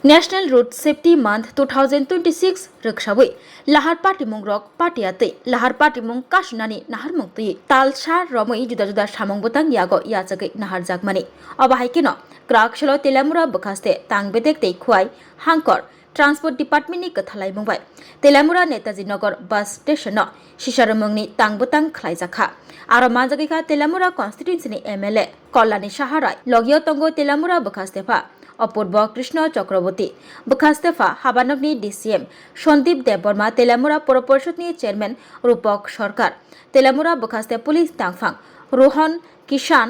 National Road Safety Month 2026 rikshawai lahar party mung rok party ate lahar party mung kashnani nahar mung tui talsha romoi juda juda samung butang yago yachagai nahar jagmani obahai kino krak shalo telamura bakaste tang bedek tei khuai hangkor Transport Department ni kathalai mungbai Telamura Netaji Nagar bus station no shisharumungni tangbutang khlaijaka aro manjagi ka Telamura constituency ni MLA Kollani Saharai logio tongo Telamura bakastefa অপূর্ব Krishna Chakraborty বখাস্তেফা হাবানগনি DCM Sandeep Debbarma Teliamura পৌর পরিষদনি chairman রূপক সরকার Teliamura বখাস্তে police তাংফাং Rohan কিষান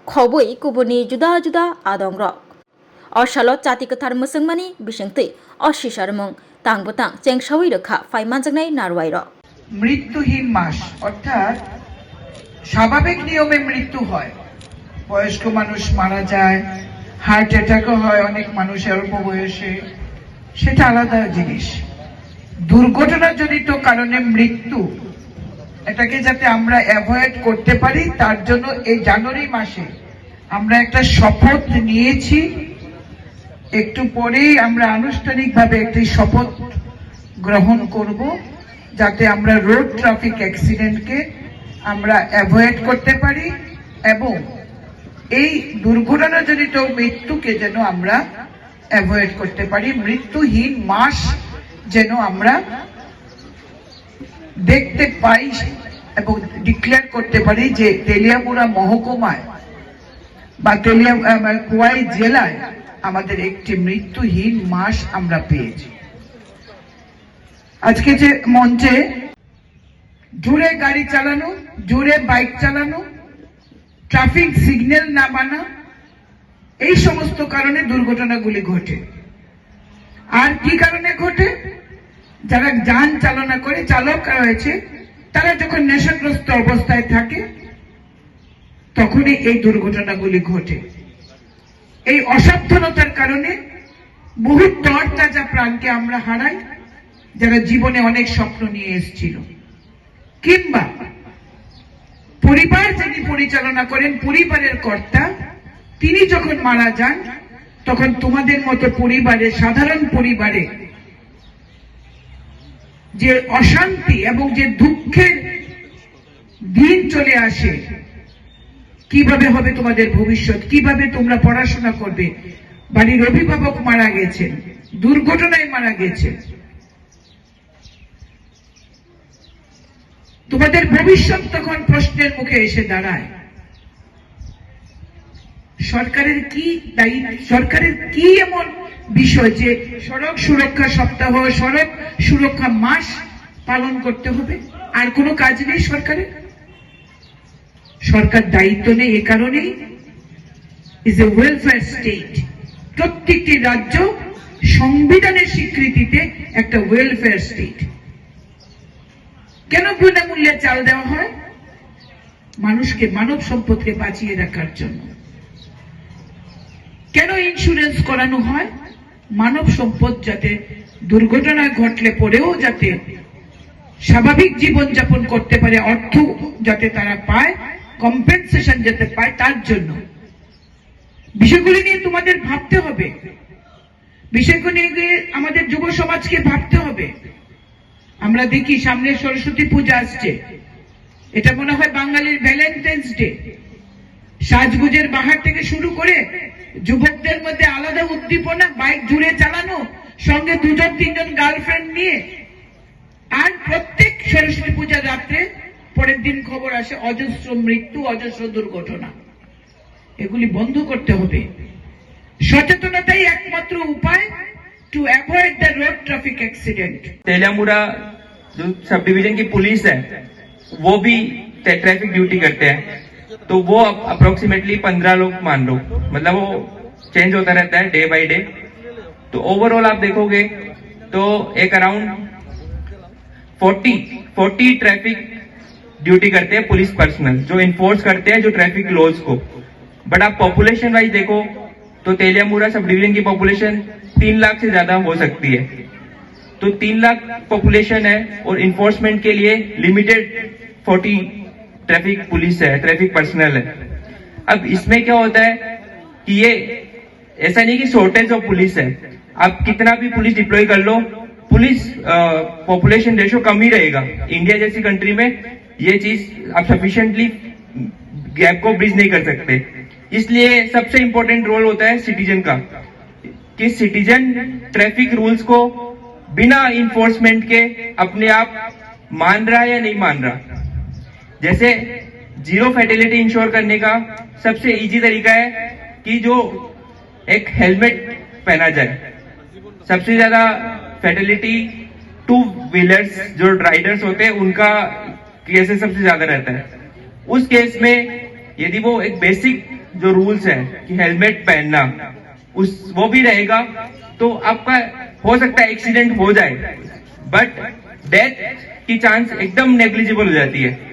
খবই কুবুনি जुदा जुदा আদংর অশালত জাতি কথার মুসংমানি বিসংতৈ অশিসারমং তাংবতাং চেংসাওই রক্ষা ফাইমানজাংনাই নারওয়াইর মৃত্যুহীন মাস অর্থাৎ স্বাভাবিক নিয়মে মৃত্যু হয় বয়স্ক মানুষ মারা যায় হার্ট অ্যাটাকও হয় অনেক মানুষের অল্প বয়সে সেটা আলাদা জিনিস দুর্ঘটনাজনিত কারণে মৃত্যু এটাকে যাতে আমরা অ্যাভয়েড করতে পারি তার জন্য এই জানুয়ারি মাসে আমরা একটা শপথ নিয়েছি একটু পরেই আমরা আনুষ্ঠানিকভাবে একটি শপথ গ্রহণ করব যাতে আমরা রোড ট্রাফিক অ্যাক্সিডেন্টকে আমরা অ্যাভয়েড করতে পারি এবং এই দুর্ঘটনাজনিত মৃত্যুকে যেন আমরা অ্যাভয়েড করতে পারি মৃত্যুহীন মাস যেন আমরা দেখতে পাই এবং ডিক্লেয়ার করতে পারি যে তেলিয়ামুড়া মহকুমায় বা খোয়াই জেলায় আমাদের একটি মৃত্যুহীন মাস আমরা পেয়েছি আজকে যে মঞ্চে জোরে গাড়ি চালানো জোরে বাইক চালানো ট্রাফিক সিগন্যাল না মানা এই সমস্ত কারণে দুর্ঘটনাগুলি ঘটে আর কি কারণে ঘটে যারা যান চালনা করে চালক রয়েছে তারা যখন নেশাগ্রস্ত অবস্থায় থাকে তখনই এই দুর্ঘটনাগুলি ঘটে এই অসাবধানতার কারণে বহু তরতাজা প্রাণকে আমরা হারাই যারা জীবনে অনেক স্বপ্ন নিয়ে এসেছিল কিংবা পরিবার যিনি পরিচালনা করেন পরিবারের কর্তা তিনি যখন মারা যান তখন তোমাদের মতো পরিবারে সাধারণ পরিবারে যে অশান্তি এবং যে দুঃখের দিন চলে আসে কিভাবে হবে তোমাদের ভবিষ্যৎ কিভাবে তোমরা পড়াশোনা করবে বাড়ির অভিভাবক মারা গেছেন দুর্ঘটনায় মারা গেছে তোমাদের ভবিষ্যৎ তখন প্রশ্নের মুখে এসে দাঁড়ায় সরকারের কি দায়িত্ব সরকারের কি এমন বিষয় যে সড়ক সুরক্ষা সপ্তাহ সড়ক সুরক্ষা মাস পালন করতে হবে আর কোনো কাজ নেই সরকারের সরকার দায়িত্ব নেই এ কারণেই ইজ এ ওয়েলফেয়ার স্টেট প্রত্যেকটি রাজ্য সংবিধানের স্বীকৃতিতে একটা ওয়েলফেয়ার স্টেট কেন বিনামূল্যে চাল দেওয়া হয় মানুষকে মানব সম্পদকে বাঁচিয়ে রাখার জন্য কেন ইন্স্যুরেন্স করানো হয় মানব সম্পদ যাতে দুর্ঘটনা ঘটলে পরেও যাতে স্বাভাবিক জীবন যাপন করতে পারে অর্থ যাতে তারা পায় কম্পেনসেশন যাতে পায় তার জন্য বিষয়গুলি নিয়ে তোমাদের ভাবতে হবে বিষয়গুলি নিয়ে আমাদের যুব সমাজকে ভাবতে হবে আমরা দেখি সামনে সরস্বতী পূজা আসছে এটা মনে হয় বাঙালির ভ্যালেন্টাইন্স ডে সাজগুজের বাহার থেকে শুরু করে যুবকদের মধ্যে আলাদা উদ্দীপনা বাইক জুড়ে চালানো সঙ্গে দুজন তিনজন গার্লফ্রেন্ড নিয়ে আর প্রত্যেক সরস্বতী পূজার রাত্রে পরের দিন খবর আসে অজস্র মৃত্যু অজস্র দুর্ঘটনা এগুলি বন্ধ করতে হবে সচেতনতাই একমাত্র উপায় to avoid the road traffic accident. तेलियामुड़ा जो सब डिवीजन की पुलिस है वो भी ट्रैफिक ड्यूटी करते हैं तो वो अप्रोक्सीमेटली 15 लोग मान लो मतलब वो चेंज होता रहता है डे बाय डे तो ओवरऑल आप देखोगे तो एक अराउंड 40 ट्रैफिक ड्यूटी करते हैं पुलिस पर्सनल जो इन्फोर्स करते हैं जो ट्रैफिक लॉज को बट आप पॉपुलेशन वाइज देखो तो तेलियामुड़ा सब डिवीजन की पॉपुलेशन 3 लाख से ज्यादा हो सकती है तो 3 लाख पॉपुलेशन है और इन्फोर्समेंट के लिए लिमिटेड 40 ट्रैफिक पुलिस है ट्रैफिक पर्सनल है अब इसमें क्या होता है कि ये ऐसा नहीं कि शॉर्टेज ऑफ पुलिस है आप कितना भी पुलिस डिप्लॉय कर लो, पुलिस पॉपुलेशन रेशो कम ही रहेगा। इंडिया जैसी कंट्री में ये चीज आप सफिशिएंटली गैप को ब्रिज नहीं कर सकते। इसलिए सबसे इंपॉर्टेंट रोल होता है सिटीजन का, कि सिटीजन ट्रैफिक रूल्स को बिना इन्फोर्समेंट के अपने आप मान रहा है या नहीं मान रहा। जैसे जीरो फैटेलिटी इंश्योर करने का सबसे इजी तरीका है कि जो एक हेलमेट पहना जाए। सबसे ज्यादा फैटेलिटी टू व्हीलर्स जो राइडर्स होते हैं उनका केसेस सबसे ज्यादा रहता है। उस केस में यदि वो एक बेसिक जो रूल्स है कि हेलमेट पहनना वो भी रहेगा तो आपका हो सकता है एक्सीडेंट हो जाए, बट डेथ की चांस एकदम नेग्लिजिबल हो जाती है।